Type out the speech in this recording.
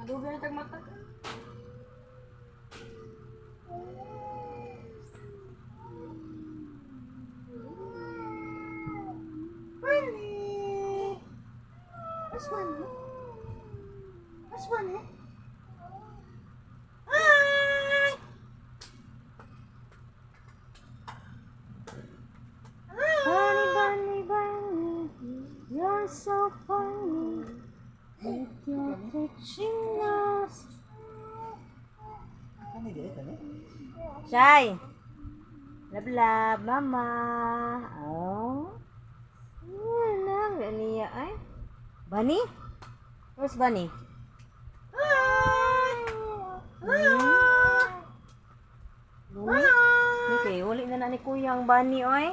Kadugay na tagmata. Bunny! Where's Bunny? Where's Bunny? Hi! Bunny, bunny, bunny, you're so funny. With your touching nose. Shy! Love, love, mama. Oh. Yan lang, niya ay. Bunny? Where's Bunny? Hi! Bunny? Okay, uli na ni kuya ang Bunny, oy.